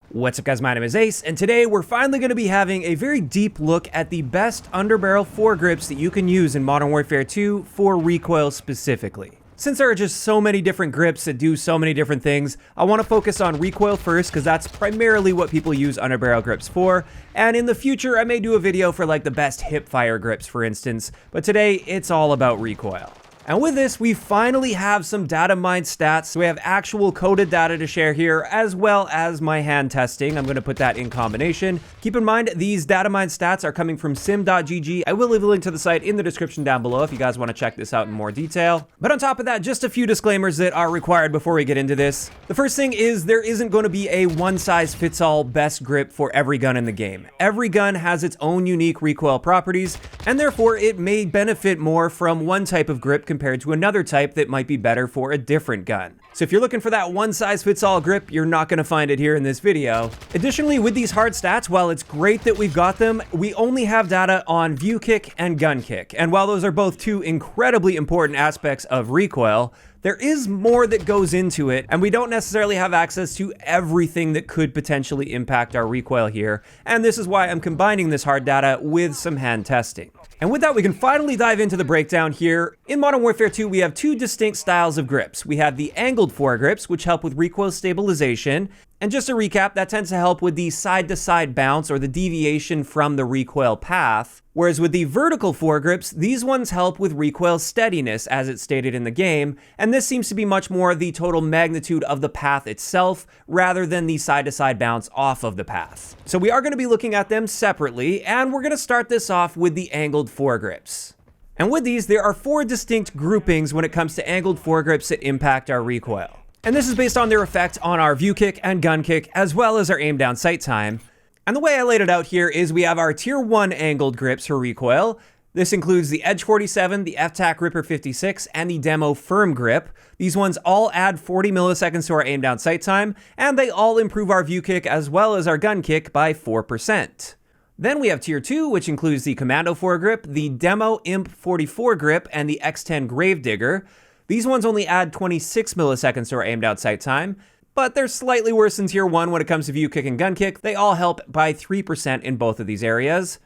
What's up guys, my name is Ace, and today we're finally going to be having a very deep look at the best underbarrel foregrips that you can use in Modern Warfare 2 for recoil specifically. Since there are just so many different grips that do so many different things, I want to focus on recoil first because that's primarily what people use underbarrel grips for, and in the future I may do a video for like the best hipfire grips for instance, but today it's all about recoil. And with this, we finally have some data mined stats. So we have actual coded data to share here, as well as my hand testing. I'm going to put that in combination. Keep in mind, these data mined stats are coming from sim.gg. I will leave a link to the site in the description down below if you guys want to check this out in more detail. But on top of that, just a few disclaimers that are required before we get into this. The first thing is there isn't going to be a one-size-fits-all best grip for every gun in the game. Every gun has its own unique recoil properties, and therefore it may benefit more from one type of grip compared to another type that might be better for a different gun. So if you're looking for that one-size-fits-all grip, you're not going to find it here in this video. Additionally, with these hard stats, while it's great that we've got them, we only have data on view kick and gun kick. And while those are both two incredibly important aspects of recoil, there is more that goes into it, and we don't necessarily have access to everything that could potentially impact our recoil here, and this is why I'm combining this hard data with some hand testing. And with that, we can finally dive into the breakdown here. In Modern Warfare 2, we have two distinct styles of grips. We have the angled foregrips, which help with recoil stabilization, and just to recap, that tends to help with the side-to-side bounce or the deviation from the recoil path. Whereas with the vertical foregrips, these ones help with recoil steadiness, as it's stated in the game, and this seems to be much more the total magnitude of the path itself, rather than the side-to-side bounce off of the path. So we are going to be looking at them separately, and we're going to start this off with the angled foregrips. And with these, there are four distinct groupings when it comes to angled foregrips that impact our recoil. And this is based on their effect on our view kick and gun kick, as well as our aim down sight time. And the way I laid it out here is we have our tier 1 angled grips for recoil. This includes the Edge 47, the FTAC Ripper 56, and the Demo Firm Grip. These ones all add 40 milliseconds to our aim down sight time, and they all improve our view kick as well as our gun kick by 4%. Then we have tier 2, which includes the Commando Foregrip, the Demo Imp 44 Grip, and the X10 Gravedigger. These ones only add 26 milliseconds to our aim down sight time, but they're slightly worse than tier 1 when it comes to view kick and gun kick. They all help by 3% in both of these areas.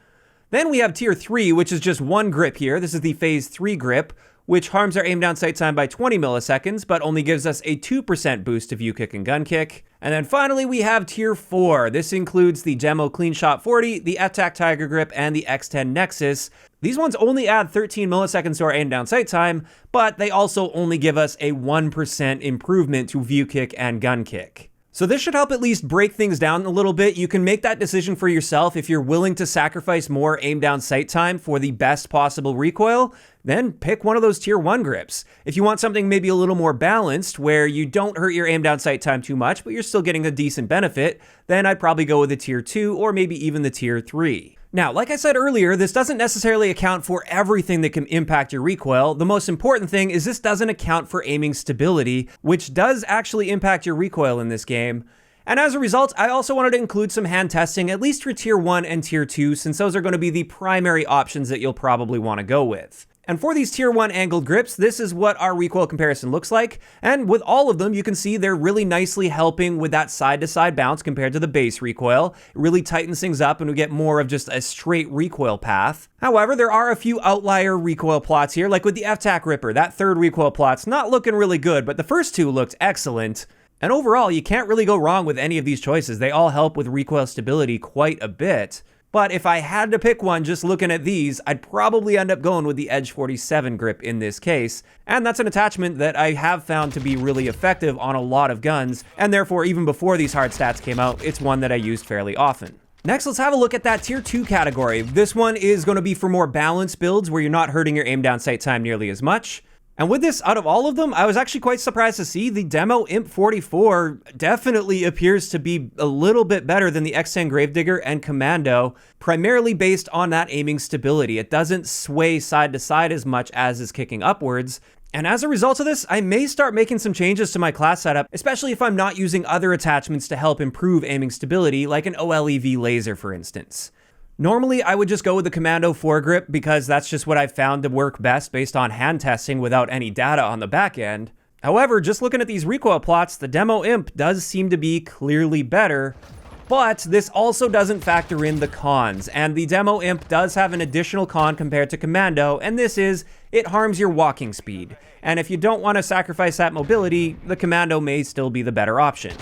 Then we have tier 3, which is just one grip here. This is the phase 3 grip, which harms our aim down sight time by 20 milliseconds, but only gives us a 2% boost to view kick and gun kick. And then finally, we have tier 4. This includes the Demo Clean Shot 40, the FTAC Tiger Grip, and the X10 Nexus. These ones only add 13 milliseconds to our aim down sight time, but they also only give us a 1% improvement to view kick and gun kick. So this should help at least break things down a little bit. You can make that decision for yourself. If you're willing to sacrifice more aim down sight time for the best possible recoil, then pick one of those tier 1 grips. If you want something maybe a little more balanced, where you don't hurt your aim down sight time too much, but you're still getting a decent benefit, then I'd probably go with the tier 2 or maybe even the tier 3. Now, like I said earlier, this doesn't necessarily account for everything that can impact your recoil. The most important thing is this doesn't account for aiming stability, which does actually impact your recoil in this game. And as a result, I also wanted to include some hand testing, at least for tier 1 and tier 2, since those are going to be the primary options that you'll probably want to go with. And for these tier 1 angled grips, this is what our recoil comparison looks like. And with all of them, you can see they're really nicely helping with that side-to-side bounce compared to the base recoil. It really tightens things up and we get more of just a straight recoil path. However, there are a few outlier recoil plots here, like with the FTAC Ripper. That third recoil plot's not looking really good, but the first two looked excellent. And overall, you can't really go wrong with any of these choices. They all help with recoil stability quite a bit. But if I had to pick one just looking at these, I'd probably end up going with the Edge 47 grip in this case. And that's an attachment that I have found to be really effective on a lot of guns, and therefore even before these hard stats came out, it's one that I used fairly often. Next, let's have a look at that tier 2 category. This one is going to be for more balanced builds where you're not hurting your aim down sight time nearly as much. And with this, out of all of them, I was actually quite surprised to see the Demo Imp 44 definitely appears to be a little bit better than the X10 Gravedigger and Commando, primarily based on that aiming stability. It doesn't sway side to side as much as is kicking upwards. And as a result of this, I may start making some changes to my class setup, especially if I'm not using other attachments to help improve aiming stability, like an OLEV laser, for instance. Normally, I would just go with the Commando Foregrip because that's just what I've found to work best based on hand testing without any data on the back end. However, just looking at these recoil plots, the Demo Imp does seem to be clearly better. But this also doesn't factor in the cons, and the Demo Imp does have an additional con compared to Commando, and this is, it harms your walking speed. And if you don't want to sacrifice that mobility, the Commando may still be the better option.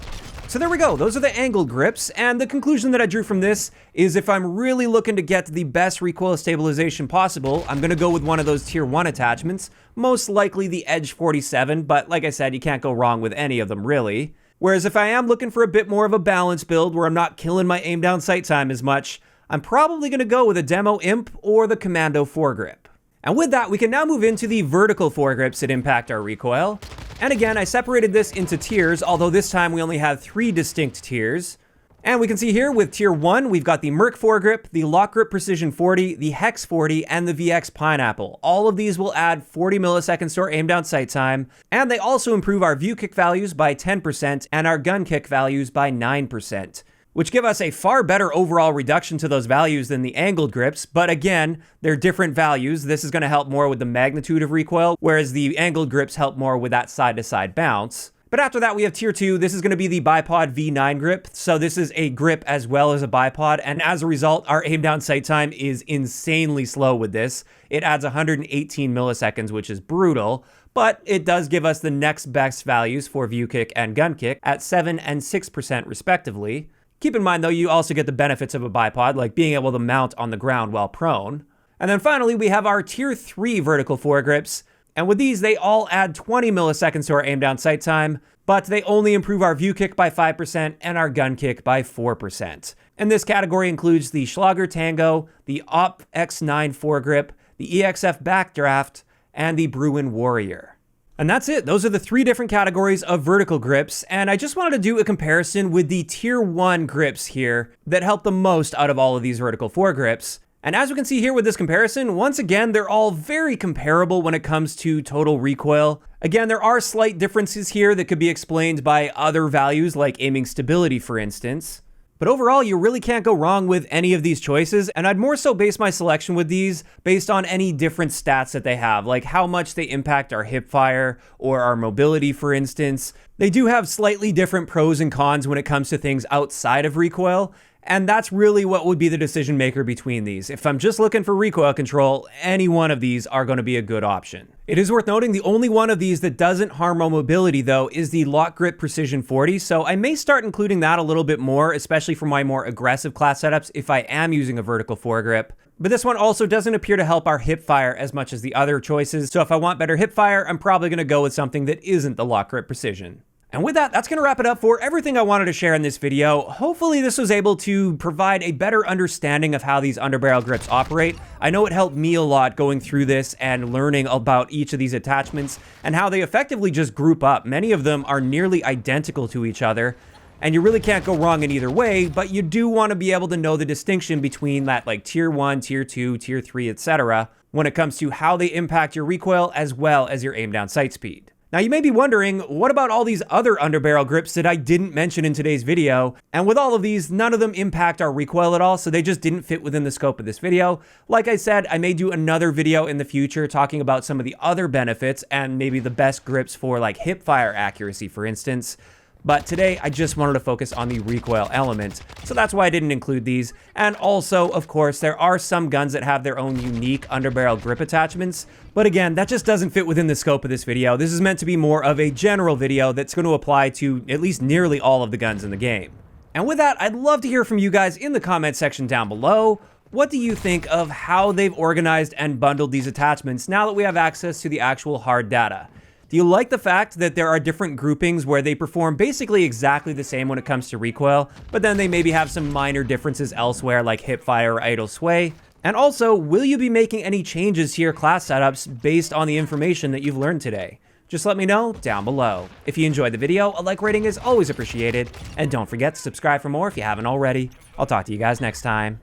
So there we go, those are the angled grips, and the conclusion that I drew from this is if I'm really looking to get the best recoil stabilization possible, I'm going to go with one of those tier 1 attachments, most likely the Edge 47, but like I said, you can't go wrong with any of them really. Whereas if I am looking for a bit more of a balanced build where I'm not killing my aim down sight time as much, I'm probably going to go with a Demo Imp or the Commando Foregrip. And with that, we can now move into the vertical foregrips that impact our recoil. And again, I separated this into tiers, although this time we only have 3 distinct tiers. And we can see here with tier 1, we've got the Merc Foregrip, the Lock Grip Precision 40, the Hex 40, and the VX Pineapple. All of these will add 40 milliseconds to our aim down sight time, and they also improve our view kick values by 10% and our gun kick values by 9%. Which give us a far better overall reduction to those values than the angled grips, but again, they're different values. This is going to help more with the magnitude of recoil, whereas the angled grips help more with that side-to-side bounce. But after that, we have tier 2. This is going to be the Bipod V9 grip, so this is a grip as well as a bipod, and as a result, our aim down sight time is insanely slow with this. It adds 118 milliseconds, which is brutal, but it does give us the next best values for view kick and gun kick at 7 and 6% respectively. Keep in mind, though, you also get the benefits of a bipod, like being able to mount on the ground while prone. And then finally, we have our tier 3 vertical foregrips. And with these, they all add 20 milliseconds to our aim down sight time, but they only improve our view kick by 5% and our gun kick by 4%. And this category includes the Schlager Tango, the Op X9 foregrip, the EXF Backdraft, and the Bruin Warrior. And that's it. Those are the 3 different categories of vertical grips, and I just wanted to do a comparison with the tier 1 grips here that help the most out of all of these vertical foregrips. And as we can see here with this comparison, once again, they're all very comparable when it comes to total recoil. Again, there are slight differences here that could be explained by other values like aiming stability, for instance. But overall, you really can't go wrong with any of these choices, and I'd more so base my selection with these based on any different stats that they have, like how much they impact our hip fire or our mobility, for instance. They do have slightly different pros and cons when it comes to things outside of recoil, and that's really what would be the decision maker between these. If I'm just looking for recoil control, any one of these are going to be a good option. It is worth noting the only one of these that doesn't harm our mobility, though, is the Lock Grip Precision 40, so I may start including that a little bit more, especially for my more aggressive class setups if I am using a vertical foregrip. But this one also doesn't appear to help our hip fire as much as the other choices, so if I want better hip fire, I'm probably going to go with something that isn't the Lock Grip Precision. And with that, that's going to wrap it up for everything I wanted to share in this video. Hopefully this was able to provide a better understanding of how these underbarrel grips operate. I know it helped me a lot going through this and learning about each of these attachments and how they effectively just group up. Many of them are nearly identical to each other, and you really can't go wrong in either way, but you do want to be able to know the distinction between that like tier 1, tier 2, tier 3, etc. when it comes to how they impact your recoil as well as your aim down sight speed. Now you may be wondering, what about all these other underbarrel grips that I didn't mention in today's video? And with all of these, none of them impact our recoil at all, so they just didn't fit within the scope of this video. Like I said, I may do another video in the future talking about some of the other benefits and maybe the best grips for like hip fire accuracy, for instance. But today, I just wanted to focus on the recoil element, so that's why I didn't include these. And also, of course, there are some guns that have their own unique underbarrel grip attachments, but again, that just doesn't fit within the scope of this video. This is meant to be more of a general video that's going to apply to at least nearly all of the guns in the game. And with that, I'd love to hear from you guys in the comment section down below. What do you think of how they've organized and bundled these attachments now that we have access to the actual hard data? Do you like the fact that there are different groupings where they perform basically exactly the same when it comes to recoil, but then they maybe have some minor differences elsewhere like hip fire or idle sway? And also, will you be making any changes to your class setups based on the information that you've learned today? Just let me know down below. If you enjoyed the video, a like rating is always appreciated, and don't forget to subscribe for more if you haven't already. I'll talk to you guys next time.